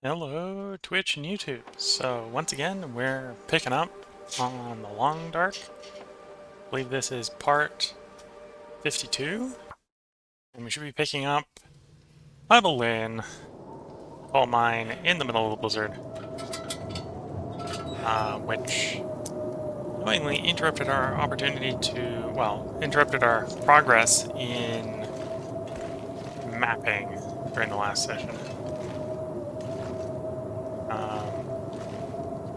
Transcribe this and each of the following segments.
Hello, Twitch and YouTube. So once again, we're picking up on the Long Dark. I believe this is part 52, and we should be picking up Bible Lane, coal mine in the middle of the blizzard, which annoyingly interrupted our opportunity to, well, interrupted our progress in mapping during the last session.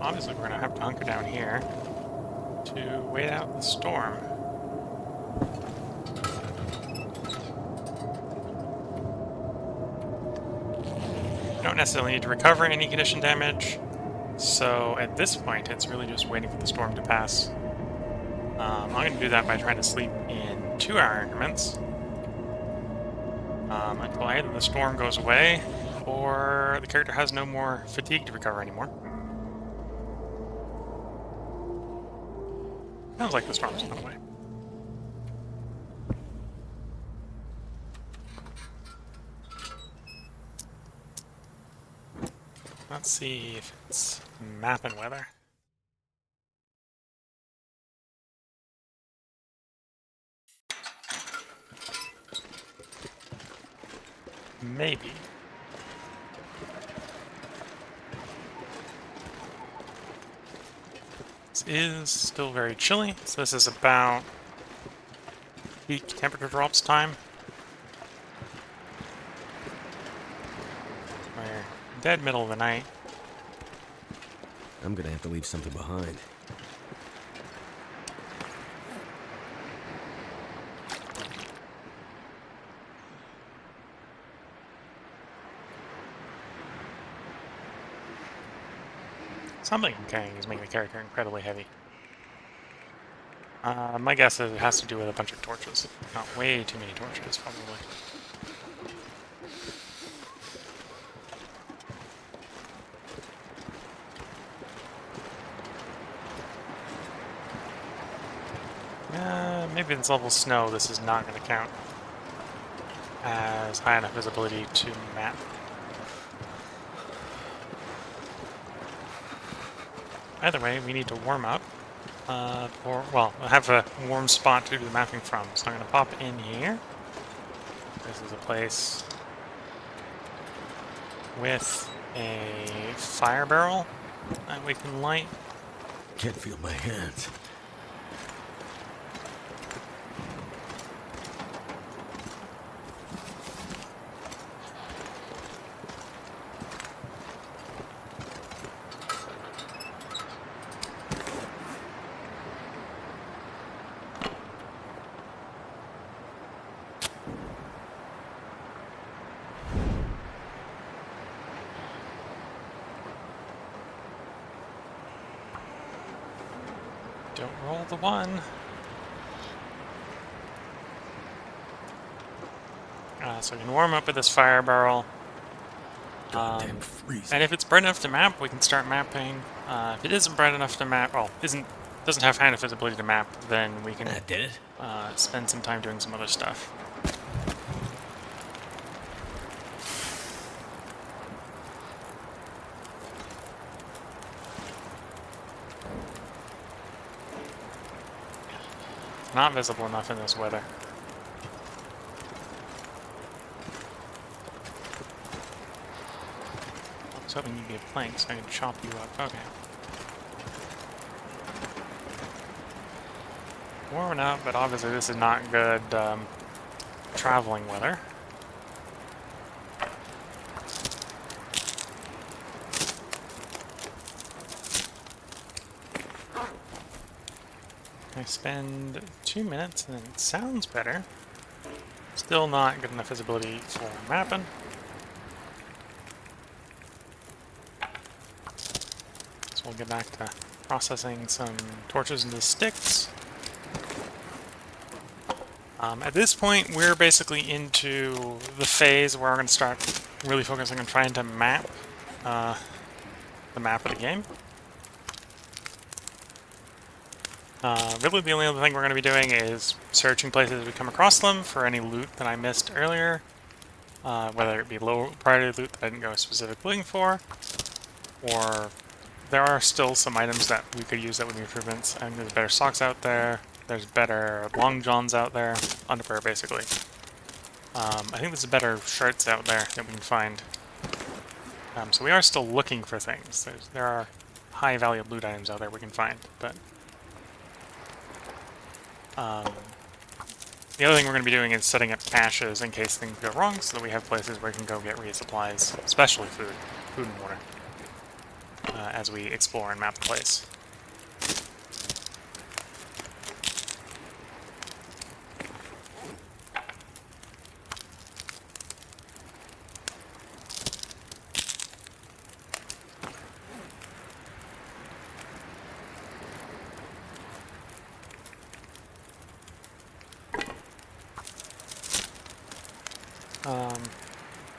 Obviously, we're going to have to hunker down here to wait out the storm. You don't necessarily need to recover any condition damage, so at this point it's really just waiting for the storm to pass. I'm going to do that by trying to sleep in 2-hour increments until either the storm goes away or the character has no more fatigue to recover anymore. Sounds like the storm's gone away. Let's see if it's mapping weather. Maybe. This is still very chilly, so this is about peak temperature drops time. We're dead middle of the night. I'm gonna have to leave something behind. Something I'm carrying is making the character incredibly heavy. My guess is it has to do with a bunch of torches. Not way too many torches, probably. Maybe this level of snow, this is not going to count as high enough visibility to map. Either way, we need to warm up. Well, have a warm spot to do the mapping from. So I'm going to pop in here. This is a place with a fire barrel that we can light. Can't feel my hands. Don't roll the one. So we can warm up with this fire barrel. Goddamn freezing. And if it's bright enough to map, we can start mapping. If it isn't bright enough to map, well, doesn't have high enough visibility to map, then we can That did it? spend some time doing some other stuff. Not visible enough in this weather. I was hoping you'd be a plank so I could chop you up. Okay. Warming up, but obviously this is not good traveling weather. I spend 2 minutes and it sounds better. Still not good enough visibility for mapping. So we'll get back to processing some torches into sticks. At this point, we're basically into the phase where we're going to start really focusing on trying to map the map of the game. Really the only other thing we're going to be doing is searching places as we come across them for any loot that I missed earlier. whether it be low priority loot that I didn't go specifically looking for, or there are still some items that we could use that would be improvements. I think there's better socks out there, there's better long johns out there, underwear basically. I think there's better shirts out there that we can find. So we are still looking for things. There are high value loot items out there we can find, but the other thing we're going to be doing is setting up caches in case things go wrong, so that we have places where we can go get resupplies, especially food and water, as we explore and map the place.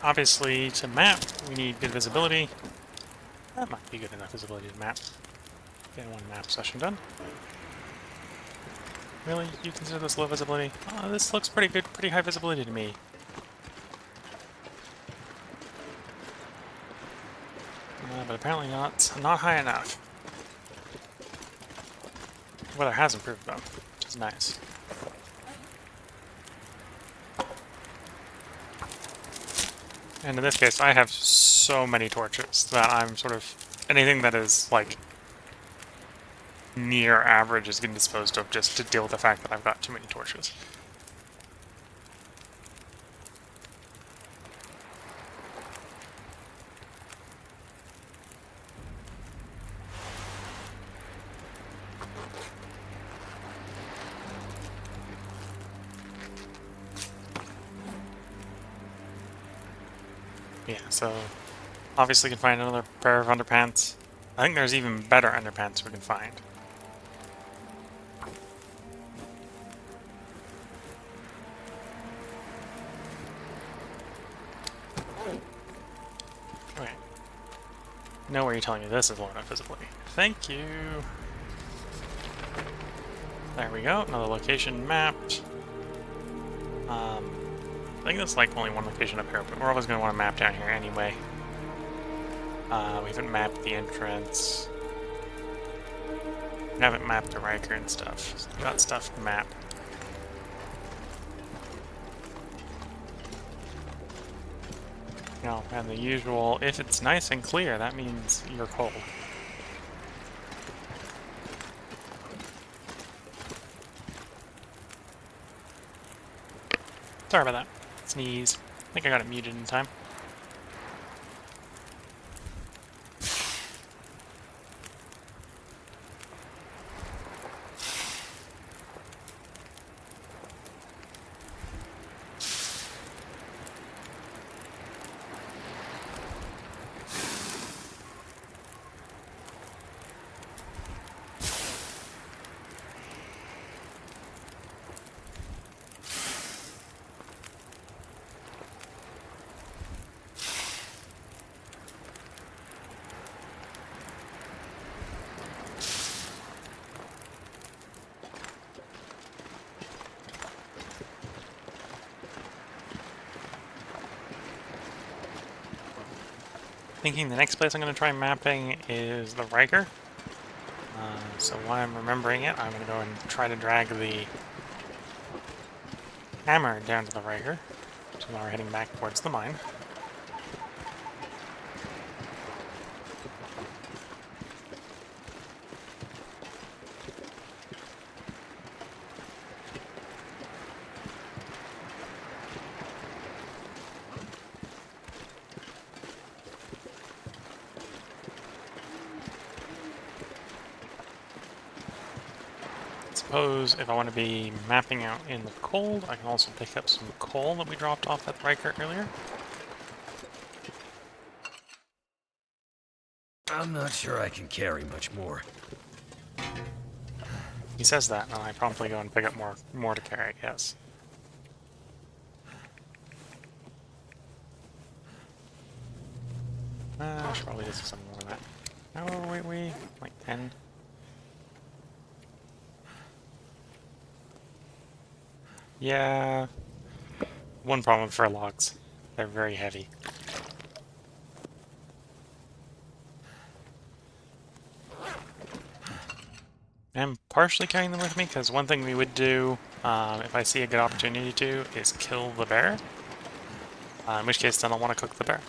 Obviously, to map, we need good visibility. That might be good enough visibility to map. Get one map session done. Really? You consider this low visibility? Oh, this looks pretty good, pretty high visibility to me. But apparently not high enough. The weather has improved though, which is nice. And in this case, I have so many torches that I'm sort of... anything that is, like, near average is getting disposed of just to deal with the fact that I've got too many torches. Yeah, so obviously we can find another pair of underpants. I think there's even better underpants we can find. Okay. No way you're telling me this is low enough visibility. Thank you! There we go, another location mapped. I think that's like only one location up here, but we're always going to want to map down here anyway. We haven't mapped the entrance. We haven't mapped the Riker and stuff. So we've got stuff to map. You know, and the usual, if it's nice and clear, that means you're cold. Sorry about that. Sneeze. I think I got it muted in time. Thinking the next place I'm going to try mapping is the Riker. So while I'm remembering it, I'm going to go and try to drag the hammer down to the Riker. So now we're heading back towards the mine. Suppose if I want to be mapping out in the cold, I can also pick up some coal that we dropped off at Riker earlier. I'm not sure I can carry much more. He says that, and I promptly go and pick up more to carry, I guess. I should probably just do something more than that. Oh, wait, like 10. Yeah. One problem for logs. They're very heavy. I'm partially carrying them with me because one thing we would do, if I see a good opportunity to, is kill the bear. In which case, then I'll want to cook the bear.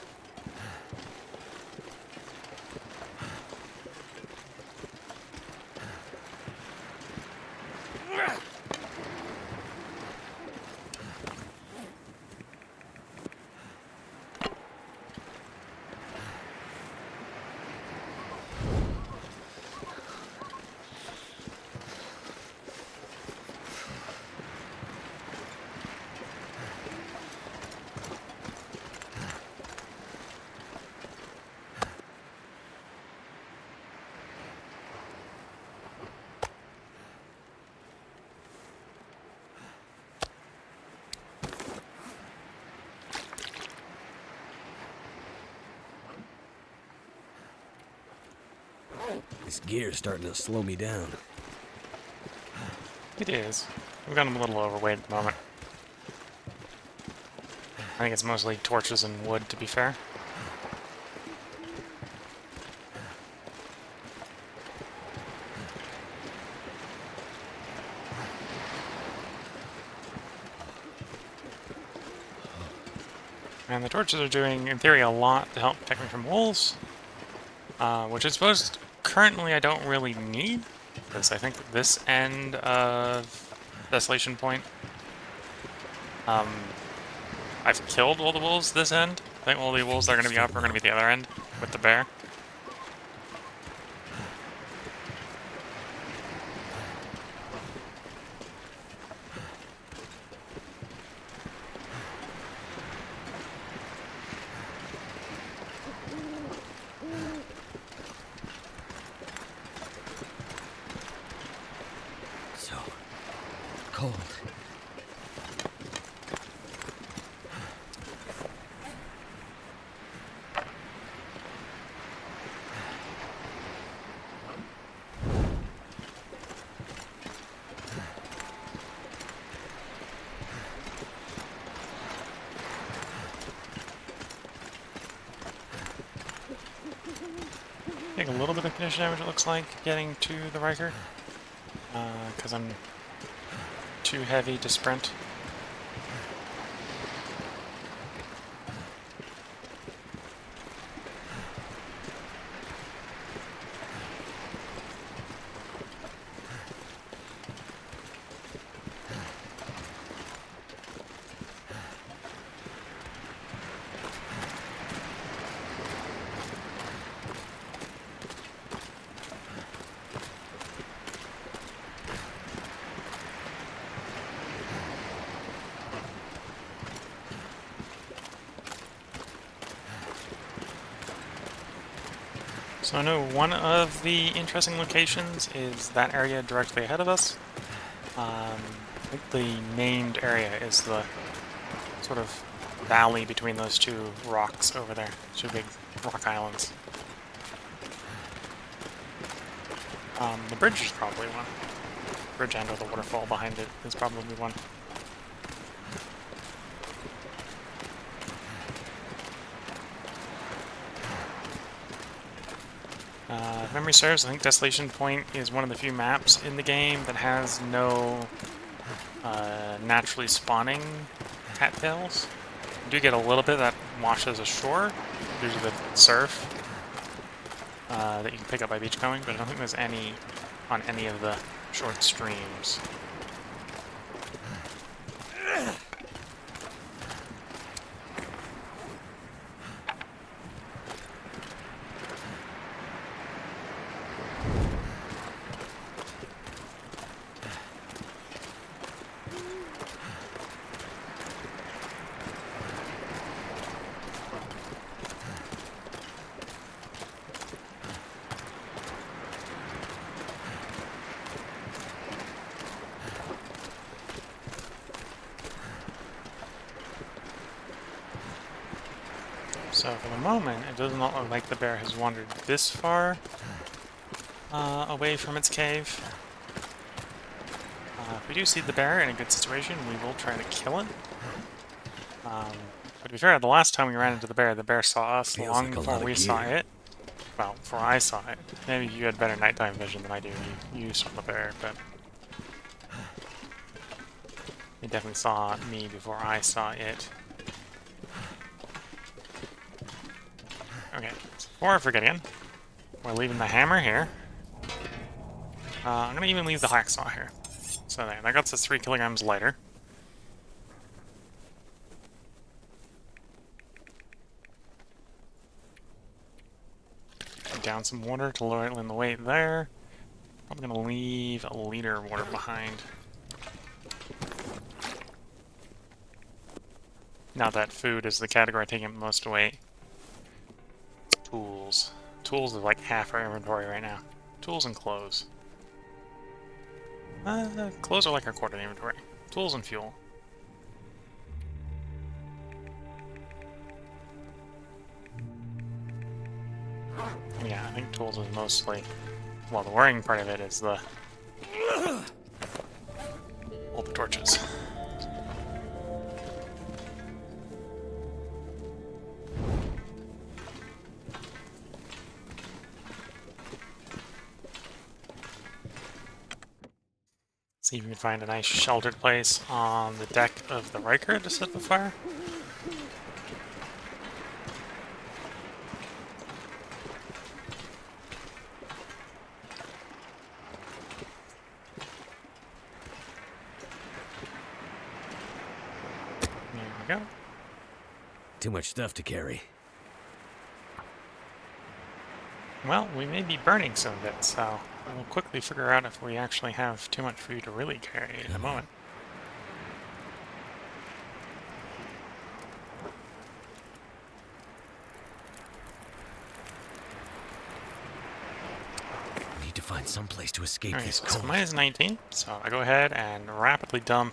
This gear's starting to slow me down. It is. We've gotten a little overweight at the moment. I think it's mostly torches and wood, to be fair. And the torches are doing, in theory, a lot to help protect me from wolves. Which I suppose currently I don't really need, because I think this end of Desolation Point, I've killed all the wolves this end. I think all the wolves that are going to be up are going to be the other end, with the bear. So cold. Take a little bit of condition damage, it looks like, getting to the Riker. Because I'm too heavy to sprint. So I know one of the interesting locations is that area directly ahead of us. I think the named area is the sort of valley between those two rocks over there, two big rock islands. The bridge is probably one. Bridge and or the waterfall behind it is probably one. If memory serves, I think Desolation Point is one of the few maps in the game that has no naturally spawning cattails. You do get a little bit that washes ashore due to the surf that you can pick up by beachcombing, but I don't think there's any on any of the short streams. So for the moment, it does not look like the bear has wandered this far away from its cave. If we do see the bear in a good situation, we will try to kill it. But to be fair, the last time we ran into the bear saw us Feels long like a before lot of we saw gear. it. Well, before I saw it. Maybe you had better nighttime vision than I do. You saw the bear, but it definitely saw me before I saw it. Okay, so before I forget again, we're leaving the hammer here. I'm gonna even leave the hacksaw here. So there, that got us 3 kilograms lighter. Down some water to lighten the weight there. I'm gonna leave a liter of water behind. Now that food is the category taking up most weight. Tools. Tools is like half our inventory right now. Tools and clothes. Clothes are like our quarter of the inventory. Tools and fuel. Yeah, I think tools is mostly... Well, the worrying part of it is the... all the torches. See if we can find a nice sheltered place on the deck of the Riker to set the fire. There we go. Too much stuff to carry. Well, we may be burning some of it, so we'll quickly figure out if we actually have too much for you to really carry in a moment. Need to find some place to escape Okay, this so it's cold. minus 19, so I go ahead and rapidly dump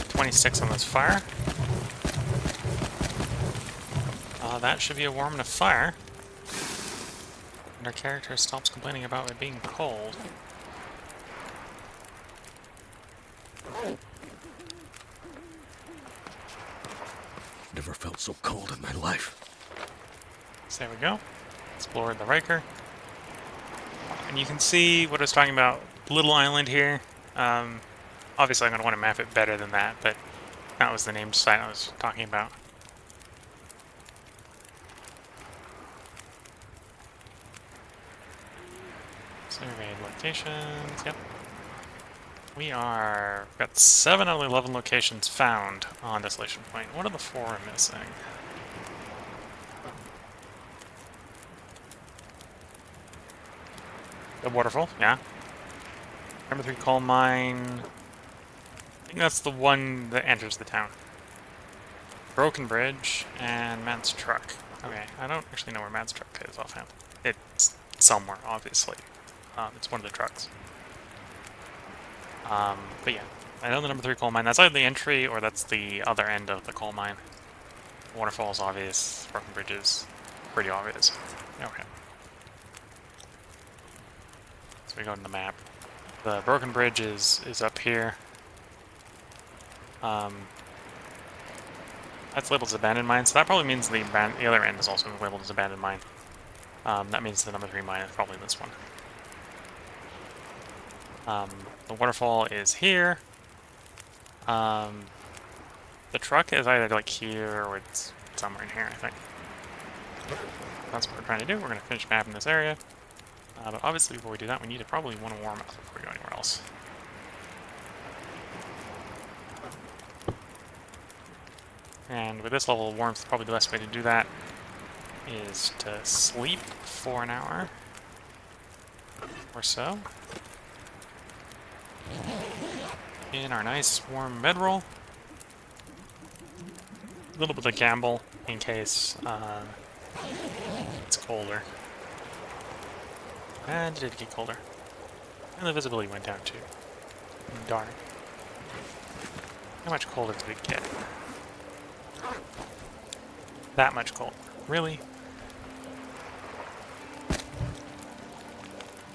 26 on this fire. That should be a warm enough fire. And our character stops complaining about it being cold. Never felt so cold in my life. So there we go. Explore the Riker. And you can see what I was talking about. Little island here. Obviously I'm going to want to map it better than that, but that was the named site I was talking about. Surveyed locations, yep. We've got 7 out of 11 locations found on Desolation Point. What are the 4 we're missing? The waterfall, yeah. Number 3 coal mine. I think that's the one that enters the town. Broken bridge and Matt's truck. Okay, I don't actually know where Matt's truck is offhand. It's somewhere, obviously. It's one of the trucks. But yeah, I know the number 3 coal mine. That's either the entry or that's the other end of the coal mine. Waterfall is obvious. Broken bridge is pretty obvious. Okay. So we go to the map. The broken bridge is up here. That's labeled as abandoned mine, so that probably means the other end is also labeled as abandoned mine. That means the number 3 mine is probably this one. The waterfall is here. The truck is either like here or it's somewhere in here, I think. That's what we're trying to do. We're going to finish mapping this area. But obviously before we do that, we need to probably want to warm up before we go anywhere else. And with this level of warmth, probably the best way to do that is to sleep for an hour or so in our nice warm bedroll. A little bit of gamble in case it's colder. And it did get colder. And the visibility went down too. Darn. How much colder did it get? That much colder. Really?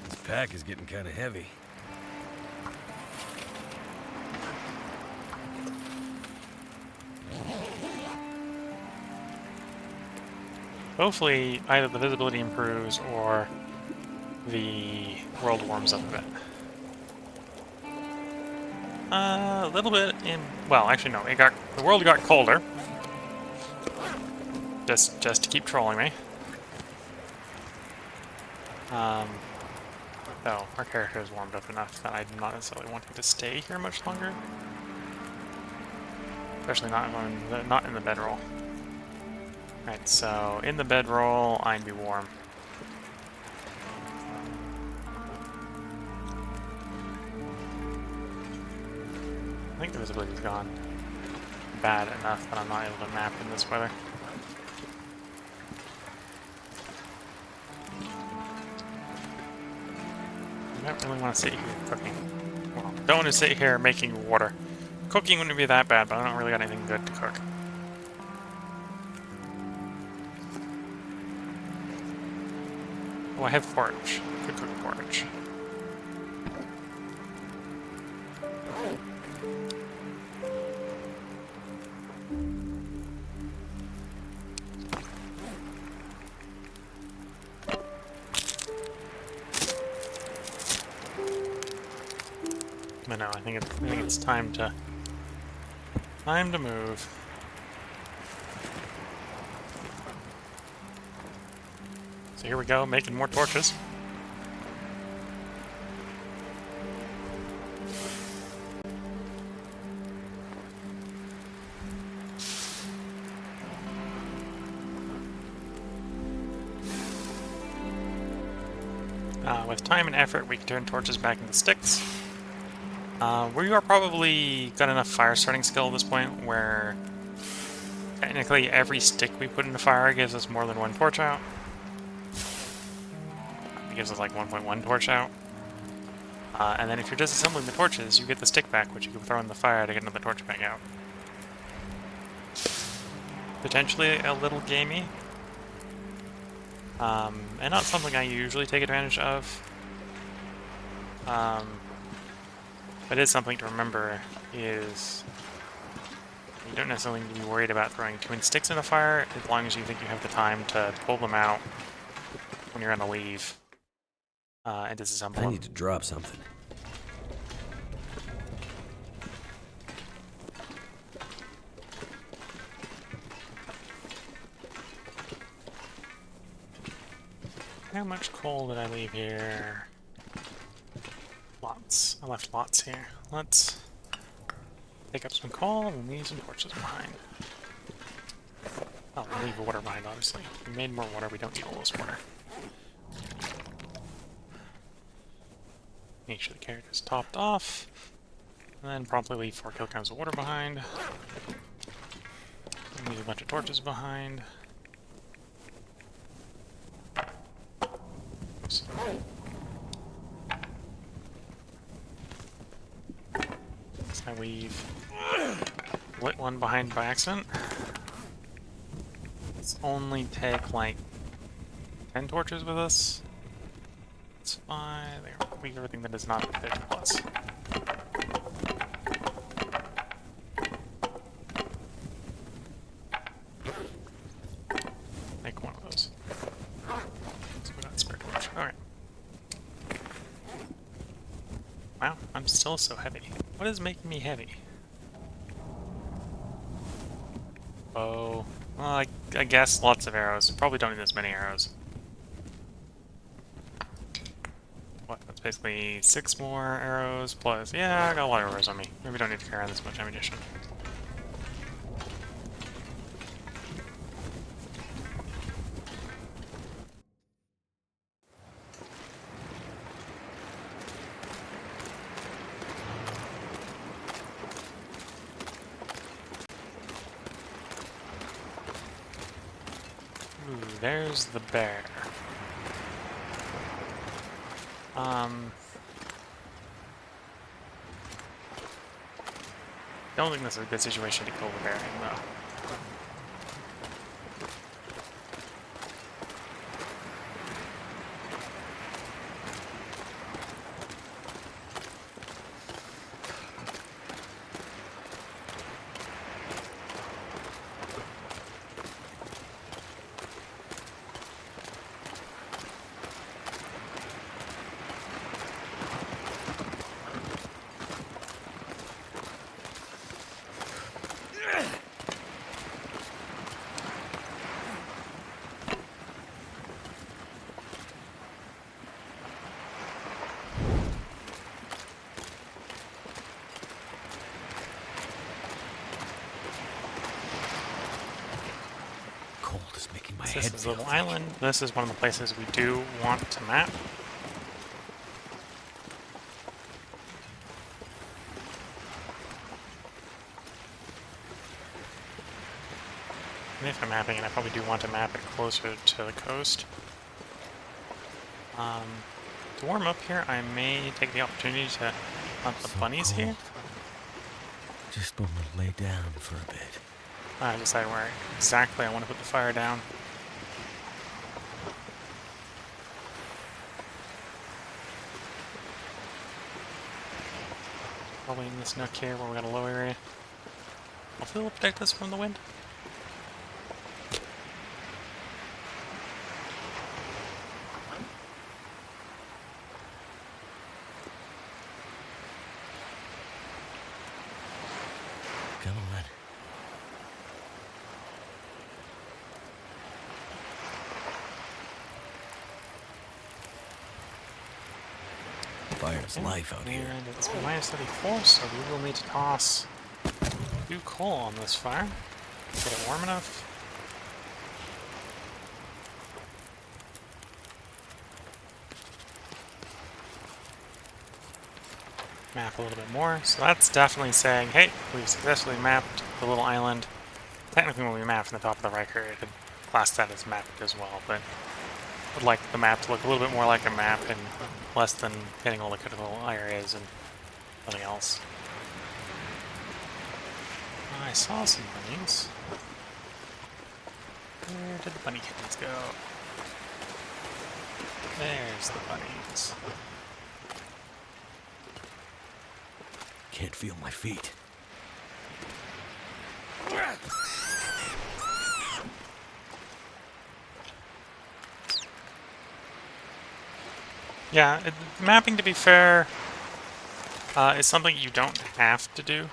This pack is getting kind of heavy. hopefully either the visibility improves or the world warms up a bit. A little bit in... Well, actually no, the world got colder. Just to keep trolling me. So, our character has warmed up enough that I'm not necessarily wanting to stay here much longer. Especially not in the bedroll. Alright, so in the bedroll, I'd be warm. I think the visibility's gone bad enough that I'm not able to map in this weather. I don't really want to sit here cooking. Well, don't want to sit here making water. Cooking wouldn't be that bad, but I don't really got anything good to cook. Oh, I have porridge. Could cook porridge. But no, I think it's time to move. So here we go, making more torches. With time and effort, we can turn torches back into sticks. We are probably got enough fire starting skill at this point where technically every stick we put into fire gives us more than one torch out. It gives us like 1.1 torch out. And then if you're disassembling the torches, you get the stick back, which you can throw in the fire to get another torch back out. Potentially a little gamey. And not something I usually take advantage of. But it is something to remember is you don't necessarily need to be worried about throwing too many sticks in a fire as long as you think you have the time to pull them out when you're going to leave and disassemble them. I need to drop something. How much coal did I leave here? Lots. I left lots here. Let's pick up some coal and leave some torches behind. Oh, we'll leave water behind, obviously. We made more water, we don't need all this water. Make sure the character's topped off. And then promptly leave 4 kilograms of water behind. And leave a bunch of torches behind. Oops. I leave lit one behind by accident. Let's only take like 10 torches with us. It's fine. Leave everything that is not 50 plus. Make one of those. So we got spare torch. Alright. Wow, I'm still so heavy. What is making me heavy? Oh, well, I guess lots of arrows. Probably don't need this many arrows. What, that's basically 6 more arrows plus... Yeah, I got a lot of arrows on me. Maybe don't need to carry around this much ammunition. Ooh, there's the bear. Don't think this is a good situation to kill the bear in, though. since this head is a little feels island, this is one of the places we do want to map. And if I'm mapping it, I probably do want to map it closer to the coast. To warm up here, I may take the opportunity to hunt the so bunnies here. Just want to lay down for a bit. I decide where exactly I want to put the fire down. Probably in this nook here where we got a low area. Hopefully it'll protect us from the wind. Come on. Fire's life out here. And it's -34, so we will need to toss 2 coal on this fire. Get it warm enough. Map a little bit more. So that's definitely saying, hey, we've successfully mapped the little island. Technically when we map from the top of the Riker, it could class that as mapped as well, but I would like the map to look a little bit more like a map and less than hitting all the critical areas and nothing else. I saw some bunnies. Where did the bunny kittens go? There's the bunnies. Can't feel my feet. Yeah, mapping, to be fair, is something you don't have to do.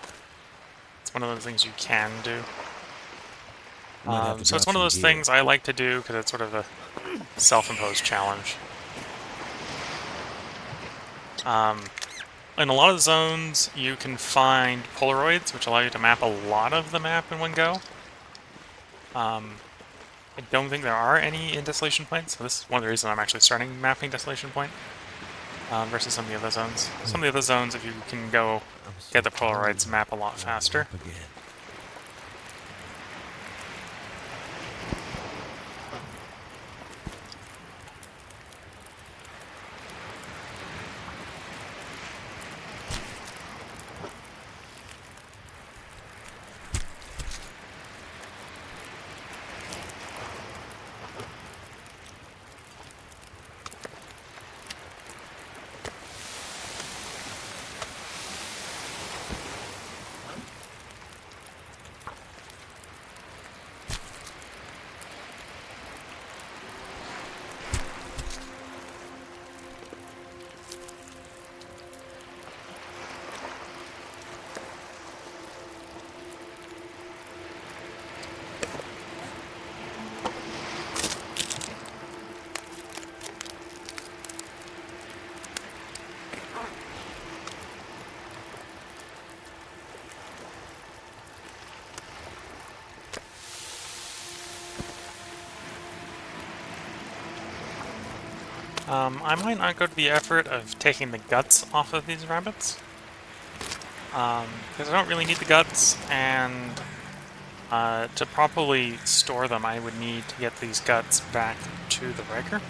It's one of those things you can do. So it's one of those things I like to do because it's sort of a self-imposed challenge. In a lot of zones, you can find Polaroids, which allow you to map a lot of the map in one go. I don't think there are any in Desolation Point, so this is one of the reasons I'm actually starting mapping Desolation Point versus some of the other zones. Some of the other zones, if you can go get the Polaroids, map a lot faster. I might not go to the effort of taking the guts off of these rabbits, because I don't really need the guts, and to properly store them I would need to get these guts back to the Riker,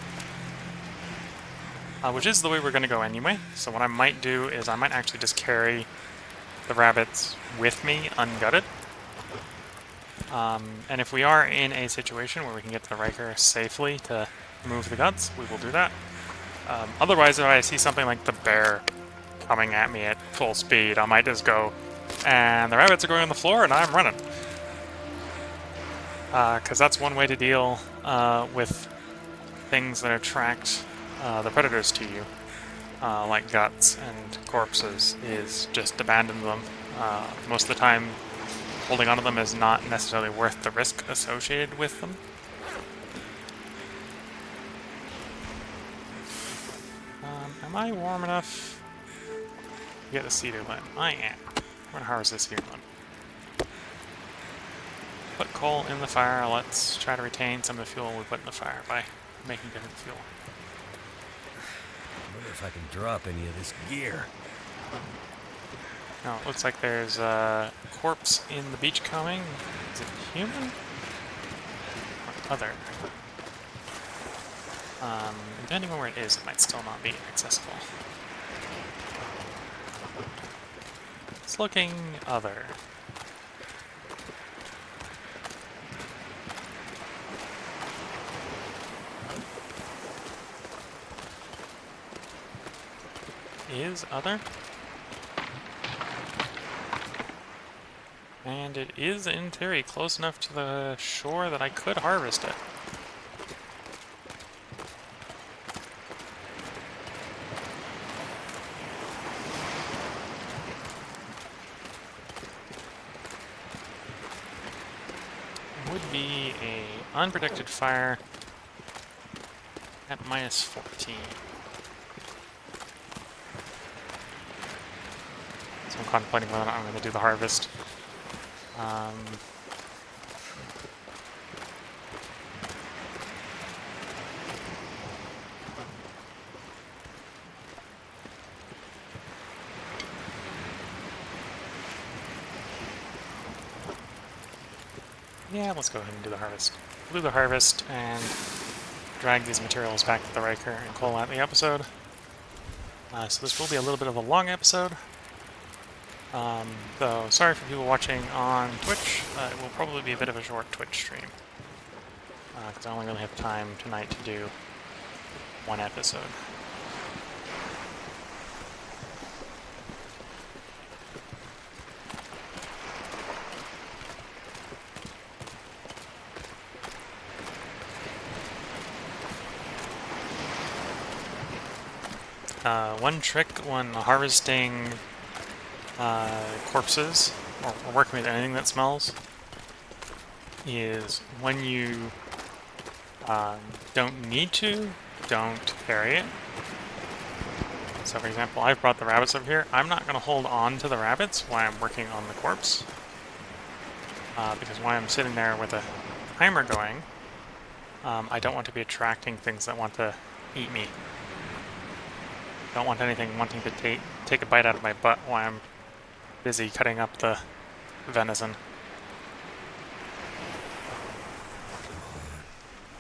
which is the way we're going to go anyway. So what I might do is I might actually just carry the rabbits with me ungutted. And if we are in a situation where we can get to the Riker safely to remove the guts, we will do that. Otherwise, if I see something like the bear coming at me at full speed, I might just go, and the rabbits are going on the floor and I'm running. Because that's one way to deal with things that attract the predators to you, like guts and corpses, is just abandon them. Most of the time, holding onto them is not necessarily worth the risk associated with them. Am I warm enough to get the cedar limb? I am. I'm going to harvest this cedar limb. put coal in the fire. Let's try to retain some of the fuel we put in the fire by making different fuel. I wonder if I can drop any of this gear. Oh, it looks like there's a corpse in the beachcombing. Is it human? Or other? Depending on where it is, it might still not be accessible. It's looking other. Is other? And it is, in theory, close enough to the shore that I could harvest it. Would be a unprotected fire at -14. So I'm contemplating whether or not I'm going to do the harvest. Yeah, let's go ahead and do the harvest. We'll do the harvest and drag these materials back to the Riker and call out the episode. So this will be a little bit of a long episode. Though, sorry for people watching on Twitch. It will probably be a bit of a short Twitch stream. Because I only really have time tonight to do one episode. One trick when harvesting corpses, or working with anything that smells, is when you don't need to, don't bury it. So for example, I've brought the rabbits over here. I'm not going to hold on to the rabbits while I'm working on the corpse. Because while I'm sitting there with a timer going, I don't want to be attracting things that want to eat me. Don't want anything wanting to take a bite out of my butt while I'm busy cutting up the venison.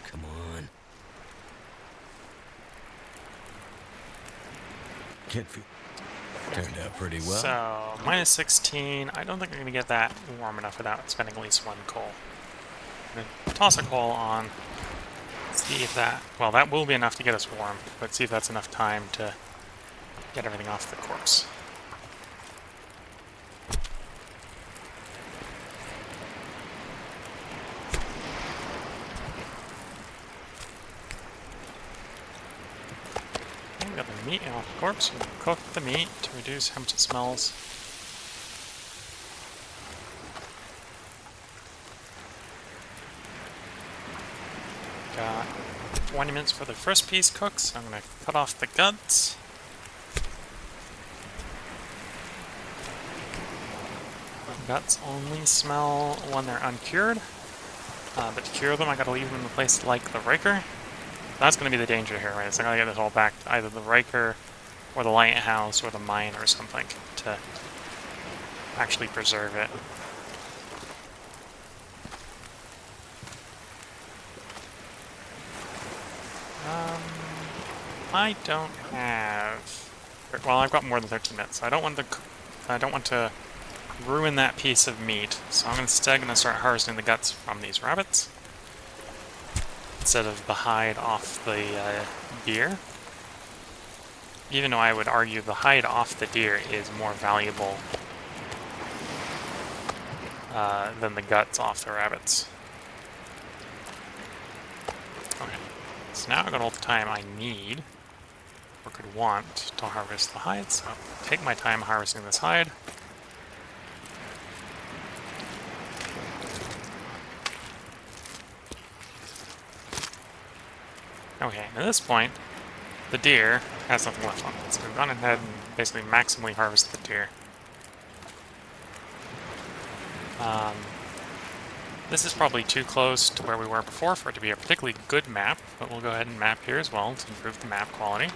Come on. Turned out pretty well. So, -16. I don't think I'm going to get that warm enough without spending at least one coal. I'm going to toss a coal on. See if that... Well, that will be enough to get us warm, but see if that's enough time to get everything off the corpse. We got the meat off the corpse. We'll cook the meat to reduce how much it smells. Got 20 minutes for the first piece cooked, so I'm going to cut off the guts. Guts only smell when they're uncured, but to cure them I gotta leave them in a place like the Riker. That's gonna be the danger here, right? So I gotta get this all back to either the Riker, or the lighthouse, or the mine, or something, to actually preserve it. I don't have... Well, I've got more than 13 minutes. I don't want to ruin that piece of meat, so I'm instead going to start harvesting the guts from these rabbits instead of the hide off the deer. Even though I would argue the hide off the deer is more valuable than the guts off the rabbits. Okay, so now I've got all the time I need, or could want, to harvest the hide, so I'll take my time harvesting this hide. Okay, at this point, the deer has nothing left on it, so we've gone ahead and basically maximally harvested the deer. This is probably too close to where we were before for it to be a particularly good map, but we'll go ahead and map here as well to improve the map quality.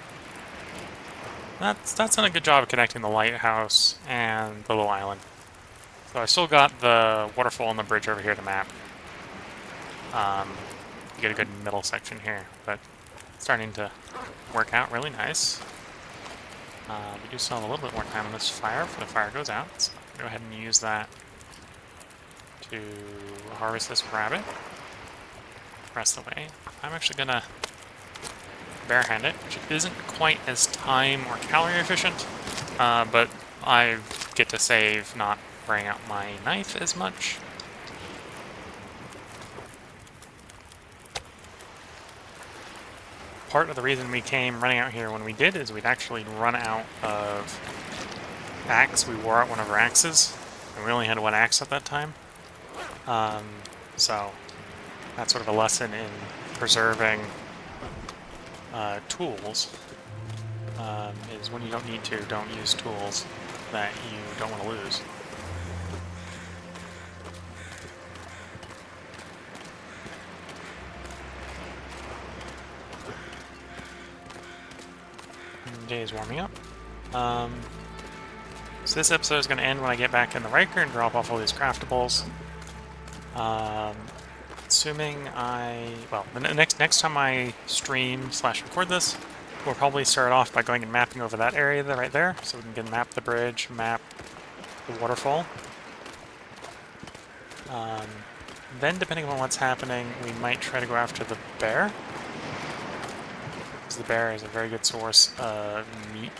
That's done a good job of connecting the lighthouse and the little island. So I still got the waterfall and the bridge over here to map. You get a good middle section here, but it's starting to work out really nice. We do still have a little bit more time on this fire before the fire goes out, so I'm gonna go ahead and use that to harvest this rabbit. Rest away. I'm actually gonna barehand it, which isn't quite as time or calorie efficient, but I get to save not wearing out my knife as much. Part of the reason we came running out here when we did is we'd actually run out of axe. We wore out one of our axes, and we only had one axe at that time. So that's sort of a lesson in preserving tools, is when you don't need to, don't use tools that you don't want to lose. Day is warming up. So this episode is going to end when I get back in the Riker and drop off all these craftables. Assuming the next time I stream/record this, we'll probably start off by going and mapping over that area right there, so we can map the bridge, map the waterfall. Then, depending on what's happening, we might try to go after the bear, because the bear is a very good source of meat.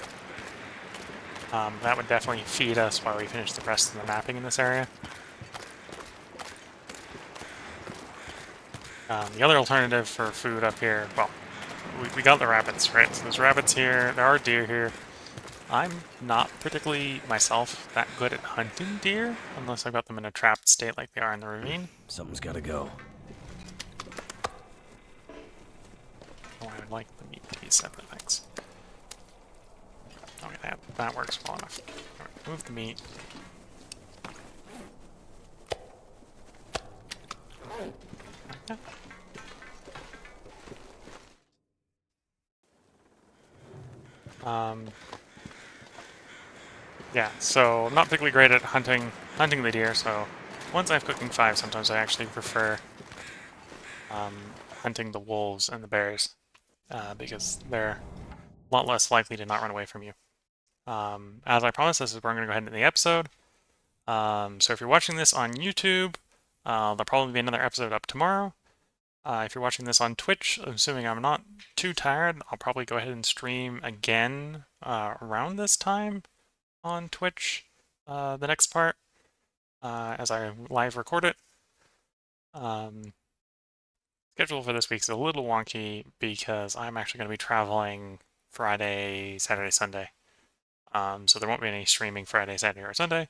That would definitely feed us while we finish the rest of the mapping in this area. The other alternative for food up here, well, we got the rabbits, right? So there's rabbits here, there are deer here. I'm not particularly, myself, that good at hunting deer, unless I've got them in a trapped state like they are in the ravine. Something's gotta go. Oh, I would like the meat to be separate things. Okay, that works well enough. All right, move the meat. Okay. Yeah, so I'm not particularly great at hunting the deer, so once I have cooking 5, sometimes I actually prefer hunting the wolves and the bears, because they're a lot less likely to not run away from you. As I promised, this is where I'm going to go ahead and end the episode. So if you're watching this on YouTube, there'll probably be another episode up tomorrow. If you're watching this on Twitch, assuming I'm not too tired, I'll probably go ahead and stream again around this time on Twitch, the next part, as I live record it. Schedule for this week's a little wonky because I'm actually going to be traveling Friday, Saturday, Sunday. So there won't be any streaming Friday, Saturday, or Sunday.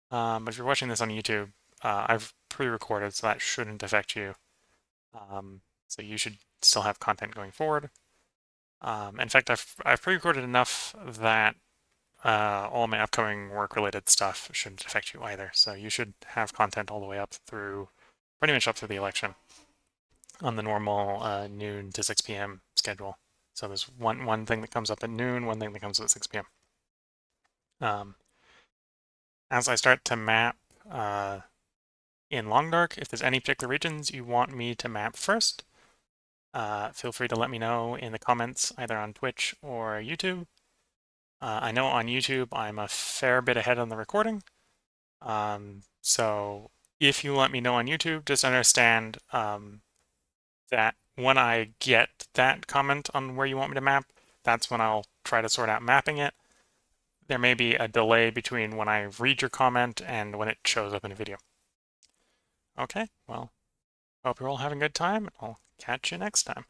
But if you're watching this on YouTube, I've pre-recorded, so that shouldn't affect you. So you should still have content going forward. In fact, I've pre-recorded enough that all my upcoming work-related stuff shouldn't affect you either. So you should have content all the way up through, pretty much up through the election, on the normal noon to 6 p.m. schedule. So there's one thing that comes up at noon, one thing that comes up at 6 p.m. As I start to map in Long Dark, if there's any particular regions you want me to map first, feel free to let me know in the comments, either on Twitch or YouTube. I know on YouTube I'm a fair bit ahead on the recording, so if you let me know on YouTube, just understand that when I get that comment on where you want me to map, that's when I'll try to sort out mapping it. There may be a delay between when I read your comment and when it shows up in a video. Okay, well, hope you're all having a good time, and I'll catch you next time.